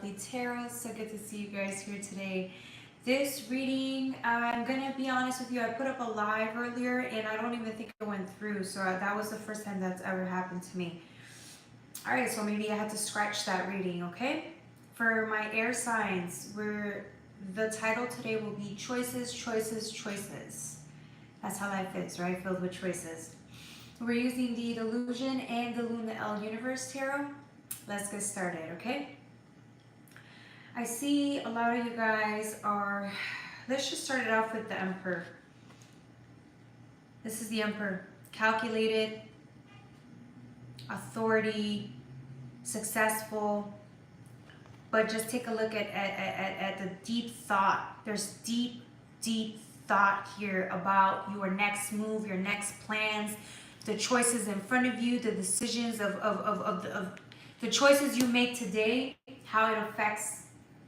Lovely Tarot. So good to see you guys here today. This reading, I'm gonna be honest with you, I put up a live earlier and I don't even think it went through. So that was the first time that's ever happened to me. All right, so maybe I had to scratch that reading, okay? For my air signs, the title today will be Choices, Choices, Choices. That's how life is, right? Filled with choices. We're using the Delusion and the Luna L Universe Tarot. Let's get started, okay? I see a lot of you guys are, let's just start it off with the Emperor. This is the Emperor. Calculated, authority, successful, but just take a look at the deep thought. There's deep, deep thought here about your next move, your next plans, the choices in front of you, the decisions of the choices you make today, how it affects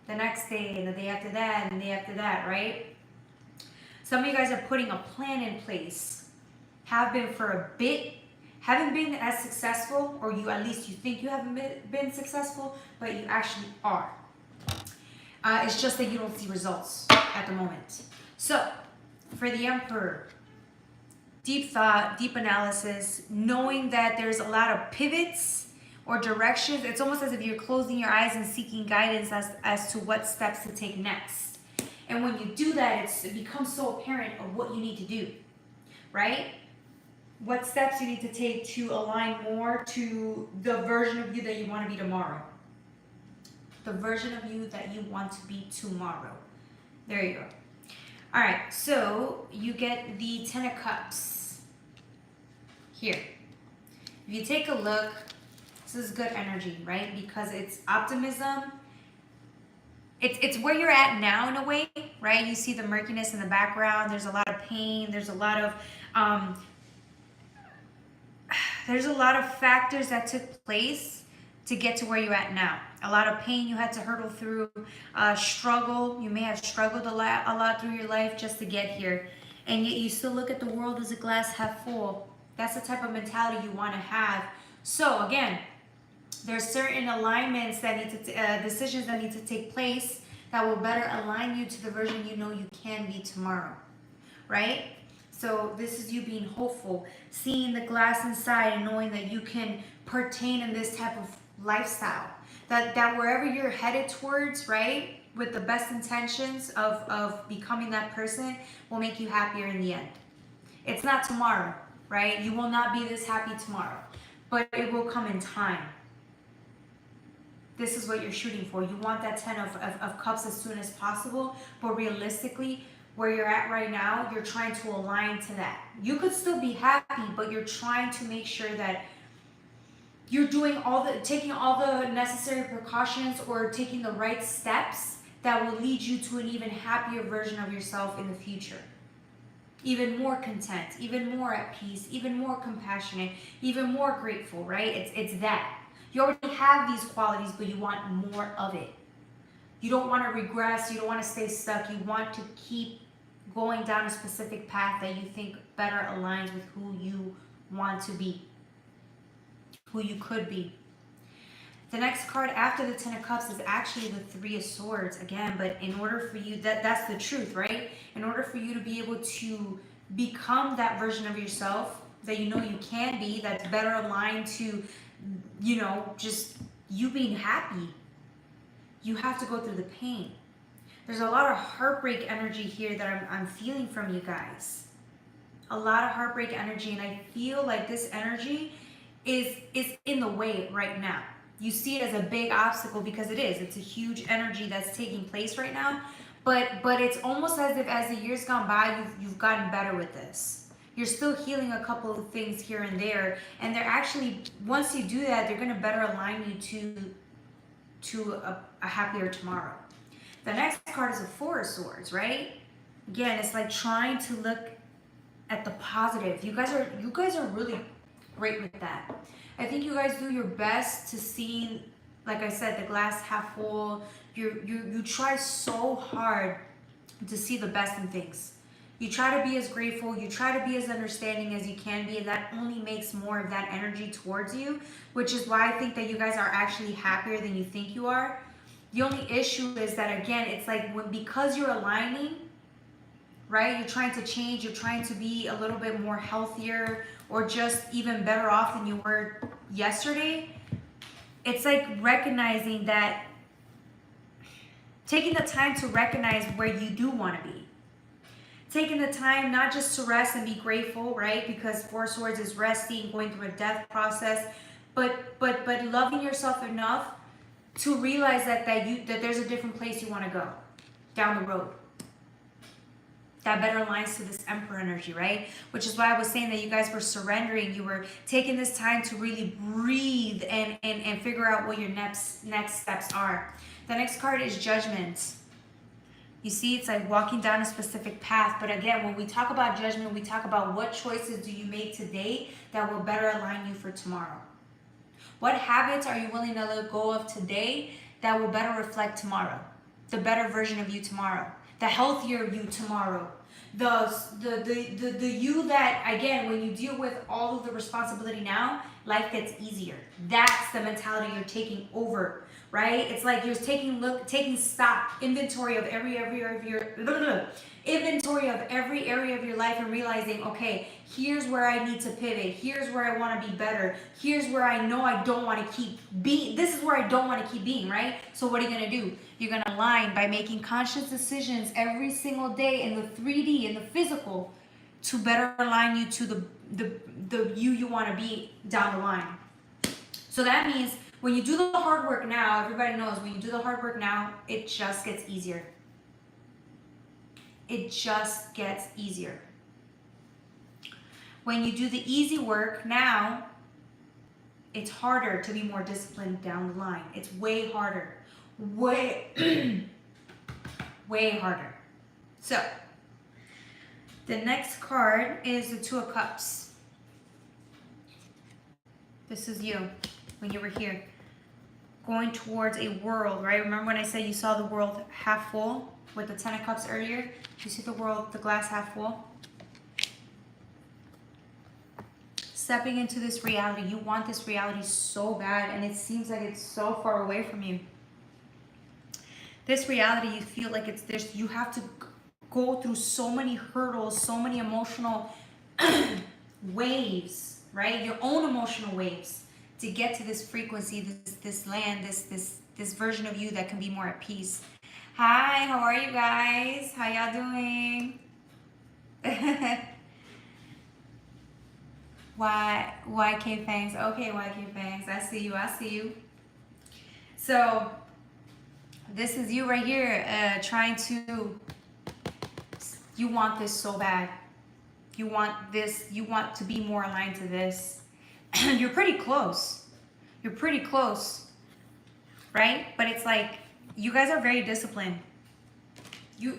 the next day and the day after that and the day after that, right? Some of you guys are putting a plan in place, have been for a bit, haven't been as successful, or you at least you think you haven't been successful, but you actually are. It's just that you don't see results at the moment. So, for the Emperor, deep thought, deep analysis, knowing that there's a lot of pivots or directions. It's almost as if you're closing your eyes and seeking guidance as to what steps to take next. And when you do that, it becomes so apparent of what you need to do, right? What steps you need to take to align more to the version of you that you want to be tomorrow. The version of you that you want to be tomorrow. There you go. All right, so you get the Ten of Cups here. If you take a look, this is good energy, right? Because it's optimism. It's where you're at now in a way, right? You see the murkiness in the background. There's a lot of pain. There's a lot of factors that took place to get to where you're at now. A lot of pain you had to hurdle through, struggle. You may have struggled a lot through your life just to get here. And yet you still look at the world as a glass half full. That's the type of mentality you want to have. So again, there's certain alignments that need to, decisions that need to take place that will better align you to the version you know you can be tomorrow, right? So this is you being hopeful, seeing the glass inside and knowing that you can pertain in this type of lifestyle. That wherever you're headed towards, right, with the best intentions of becoming that person will make you happier in the end. It's not tomorrow, right? You will not be this happy tomorrow, but it will come in time. This is what you're shooting for. You want that 10 of cups as soon as possible, but realistically, where you're at right now, you're trying to align to that. You could still be happy, but you're trying to make sure that you're doing taking all the necessary precautions or taking the right steps that will lead you to an even happier version of yourself in the future. Even more content, even more at peace, even more compassionate, even more grateful, right? It's that. You already have these qualities, but you want more of it. You don't want to regress. You don't want to stay stuck. You want to keep going down a specific path that you think better aligns with who you want to be, who you could be. The next card after the Ten of Cups is actually the Three of Swords again, but in order for you, that's the truth, right? In order for you to be able to become that version of yourself that you know you can be, that's better aligned to, you know, just you being happy, you have to go through the pain. There's a lot of heartbreak energy here that I'm feeling from you guys. A lot of heartbreak energy, and I feel like this energy is in the way right now. You see it as a big obstacle because it is. It's a huge energy that's taking place right now. But it's almost as if as the years gone by, you've gotten better with this. You're still healing a couple of things here and there, and they're actually, once you do that, they're going to better align you to a happier tomorrow. The next card is a Four of Swords, right? Again, it's like trying to look at the positive. You guys are really great with that. I think you guys do your best to see, like I said, the glass half full. You try so hard to see the best in things. You try to be as grateful, you try to be as understanding as you can be, and that only makes more of that energy towards you, which is why I think that you guys are actually happier than you think you are. The only issue is that, again, it's like because you're aligning, right? You're trying to change, you're trying to be a little bit more healthier or just even better off than you were yesterday. It's like recognizing that, taking the time to recognize where you do want to be. Taking the time not just to rest and be grateful, right? Because Four Swords is resting, going through a death process, but loving yourself enough to realize that there's a different place you want to go down the road that better aligns to this Emperor energy, right? Which is why I was saying that you guys were surrendering. You were taking this time to really breathe and figure out what your next steps are. The next card is Judgment. You see, it's like walking down a specific path. But again, when we talk about judgment, we talk about what choices do you make today that will better align you for tomorrow. What habits are you willing to let go of today that will better reflect tomorrow? The better version of you tomorrow. The healthier you tomorrow. The you that, again, when you deal with all of the responsibility now, life gets easier. That's the mentality you're taking over, right? It's like you're taking stock, inventory of every area of your life and realizing, okay, here's where I need to pivot. Here's where I want to be better. Here's where I know I don't want to keep being. This is where I don't want to keep being, right? So what are you going to do? You're going to align by making conscious decisions every single day in the 3D, in the physical, to better align you to the you want to be down the line. So that means when you do the hard work now, everybody knows when you do the hard work now, it just gets easier. It just gets easier. When you do the easy work now, it's harder to be more disciplined down the line. It's way harder. Way harder. So, the next card is the Two of Cups. This is you when you were here. Going towards a world, right? Remember when I said you saw the world half full with the Ten of Cups earlier? You see the world, the glass half full? Stepping into this reality. You want this reality so bad, and it seems like it's so far away from you. This reality, you feel like you have to go through so many hurdles, so many emotional waves, right? Your own emotional waves to get to this frequency, this land, this version of you that can be more at peace. Hi, how are you guys? How y'all doing? YK Fangs. Okay, YK Fangs. I see you. So, this is you right here, you want this so bad. You want this, you want to be more aligned to this. You're pretty close, right? But it's like, you guys are very disciplined.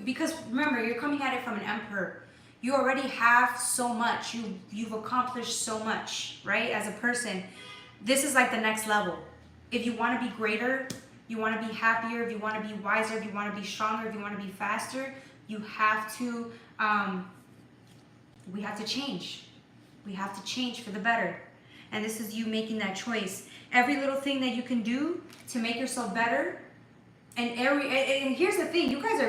Because remember, you're coming at it from an Emperor. You already have so much, you've accomplished so much, right? As a person, this is like the next level. If you want to be greater, you want to be happier, if you want to be wiser, if you want to be stronger, if you want to be faster, you have to, we have to change. We have to change for the better. And this is you making that choice. Every little thing that you can do to make yourself better. And here's the thing, you guys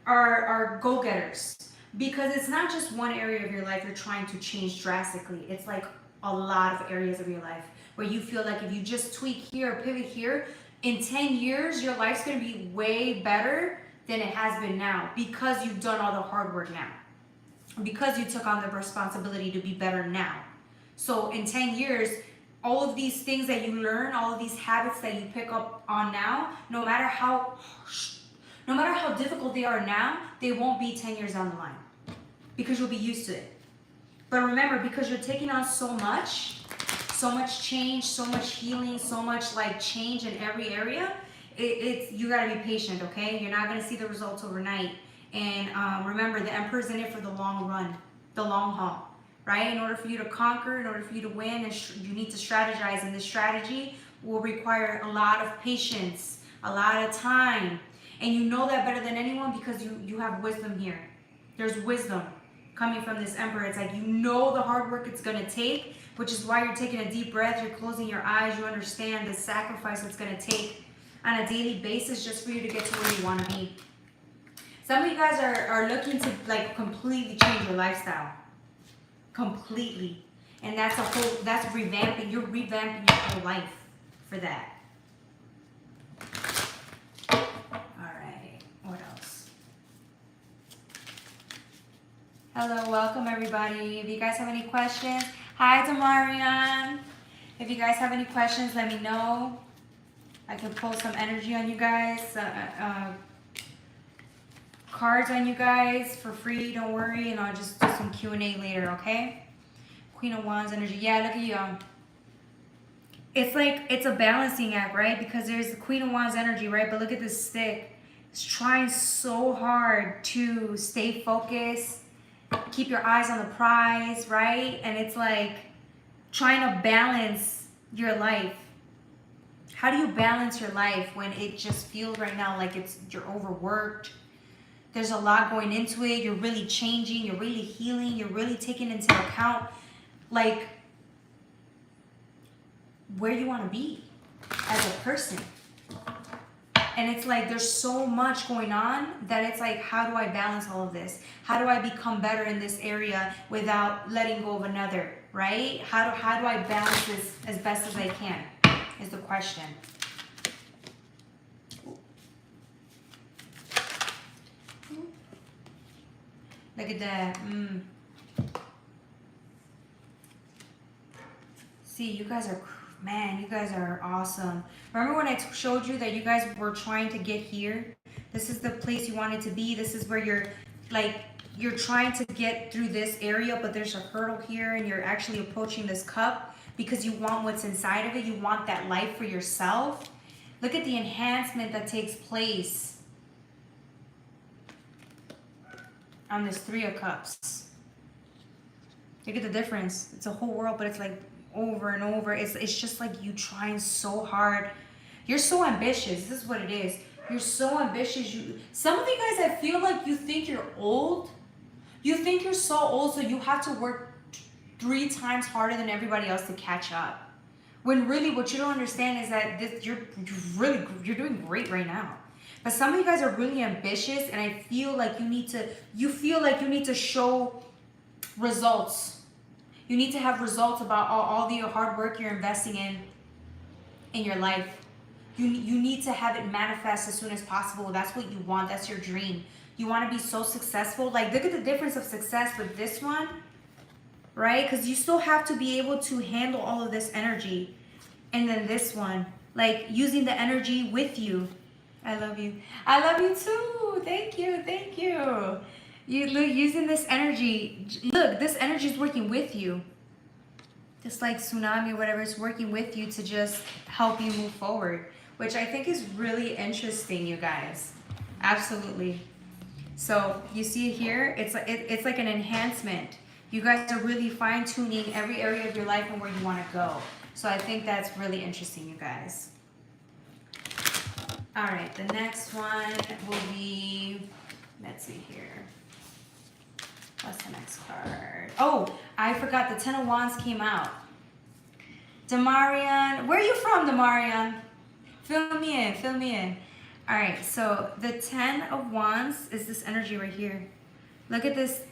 are go-getters. Because it's not just one area of your life you're trying to change drastically. It's like a lot of areas of your life where you feel like if you just tweak here or pivot here, in 10 years, your life's going to be way better than it has been now because you've done all the hard work now. Because you took on the responsibility to be better now. So in 10 years, all of these things that you learn, all of these habits that you pick up on now, no matter how difficult they are now, they won't be 10 years down the line because you'll be used to it. But remember, because you're taking on so much change, so much healing, so much like change in every area, you gotta be patient, okay? You're not gonna see the results overnight. And remember, the Emperor's in it for the long run, the long haul, right? In order for you to conquer, in order for you to win, you need to strategize. And this strategy will require a lot of patience, a lot of time. And you know that better than anyone because you have wisdom here. There's wisdom coming from this Emperor. It's like you know the hard work it's gonna take, which is why you're taking a deep breath, you're closing your eyes, you understand the sacrifice it's gonna take on a daily basis just for you to get to where you want to be. Some of you guys are looking to like completely change your lifestyle. Completely. And that's revamping. You're revamping your whole life for that. Alright, what else? Hello, welcome everybody. If you guys have any questions, hi Damarian. If you guys have any questions, let me know. I can pull some energy on you guys. Cards on you guys for free, don't worry, and I'll just do some Q&A later, okay? Queen of Wands energy. Yeah, look at you. It's like, it's a balancing act, right? Because there's the Queen of Wands energy, right? But look at this stick. It's trying so hard to stay focused, keep your eyes on the prize, right? And it's like trying to balance your life. How do you balance your life when it just feels right now like you're overworked? There's a lot going into it. You're really changing. You're really healing. You're really taking into account like where you want to be as a person. And it's like there's so much going on that it's like, how do I balance all of this? How do I become better in this area without letting go of another, right? How do I balance this as best as I can is the question. Look at that. See, you guys are, man, you guys are awesome. Remember when I showed you that you guys were trying to get here? This is the place you wanted to be. This is where you're trying to get through this area, but there's a hurdle here and you're actually approaching this cup because you want what's inside of it. You want that life for yourself. Look at the enhancement that takes place on this Three of Cups. Look at the difference. It's a whole world, but it's like over and over. It's just like you trying so hard. You're so ambitious. This is what it is. You're so ambitious. Some of you guys, I feel like you think you're old. You think you're so old, so you have to work 3 times harder than everybody else to catch up. When really what you don't understand is that you're doing great right now. But some of you guys are really ambitious, and I feel like you feel like you need to show results. You need to have results about all the hard work you're investing in your life. You need to have it manifest as soon as possible. That's what you want. That's your dream. You want to be so successful. Like, look at the difference of success with this one, right? Because you still have to be able to handle all of this energy. And then this one, like using the energy with you. I love you. I love you too. Thank you. Thank you. You look, using this energy. Look, this energy is working with you. Just like tsunami, whatever, is working with you to just help you move forward, which I think is really interesting, you guys. Absolutely. So you see it here, it's like an enhancement. You guys are really fine-tuning every area of your life and where you want to go. So I think that's really interesting, you guys. All right, the next one will be, let's see here. What's the next card? Oh, I forgot the Ten of Wands came out. Damarian, where are you from, Damarian? Fill me in, fill me in. All right, so the Ten of Wands is this energy right here. Look at this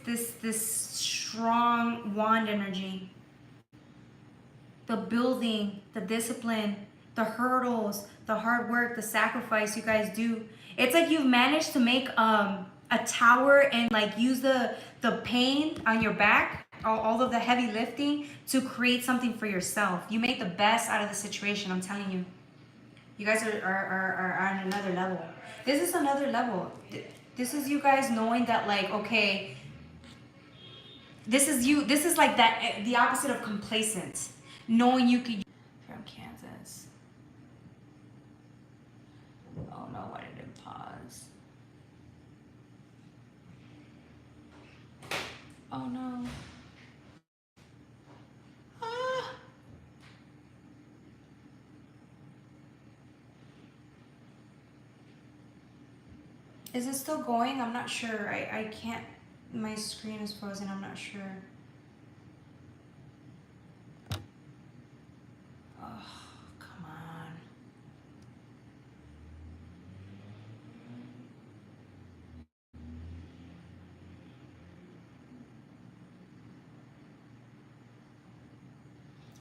strong wand energy. The building, the discipline, the hurdles, the hard work, the sacrifice you guys do. It's like you've managed to make a tower and like use the pain on your back, all of the heavy lifting to create something for yourself. You make the best out of the situation, I'm telling you. You guys are on another level. This is another level. This is you guys knowing that, like, okay, this is you. This is like that, the opposite of complacent. Knowing you could. From Kansas. Oh no, why did it pause? Oh no. Ah. Is it still going? I'm not sure. I can't. My screen is frozen. I'm not sure. Oh, come on.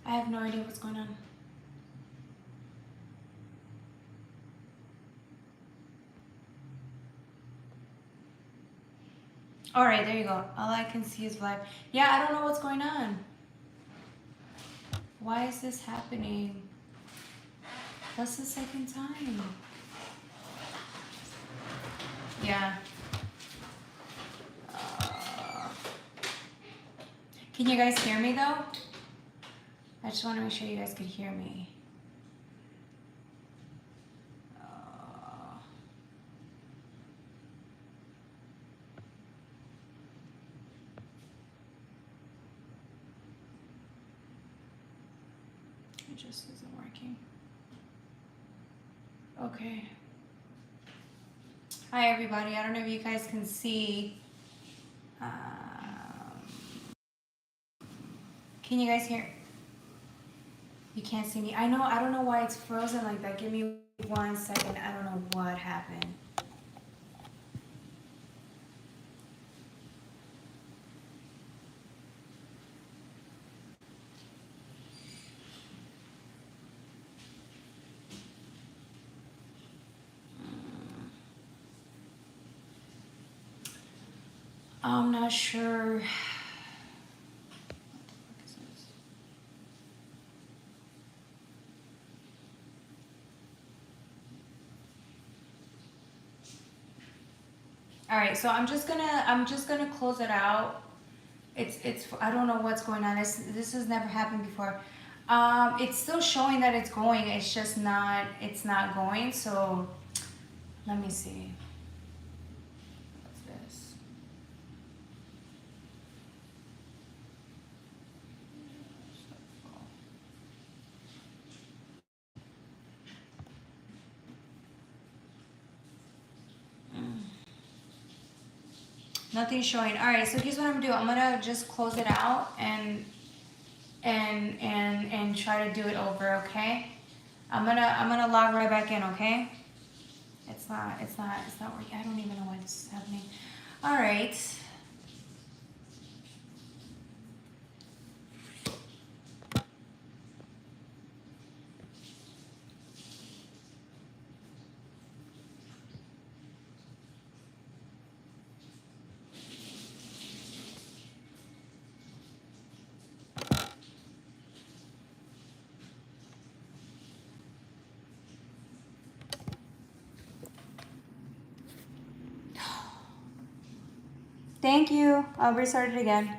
I have no idea what's going on. All right, there you go. All I can see is live. Yeah, I don't know what's going on. Why is this happening? That's the second time. Yeah. Can you guys hear me though? I just want to make sure you guys could hear me. It just isn't working. Okay. Hi everybody. I don't know if you guys can see. Can you guys hear? You can't see me. I know. I don't know why it's frozen like that. Give me 1 second. I don't know what happened. I'm not sure. What the fuck is this? All right, so I'm just gonna close it out. It's I don't know what's going on. This has never happened before. It's still showing that it's going. It's just not. It's not going. So let me see. What's this? Nothing's showing. All right, so here's what I'm gonna do. I'm gonna just close it out and try to do it over. Okay. I'm gonna log right back in. Okay. It's not working. I don't even know why this is happening. All right. Thank you. I'll restart it again.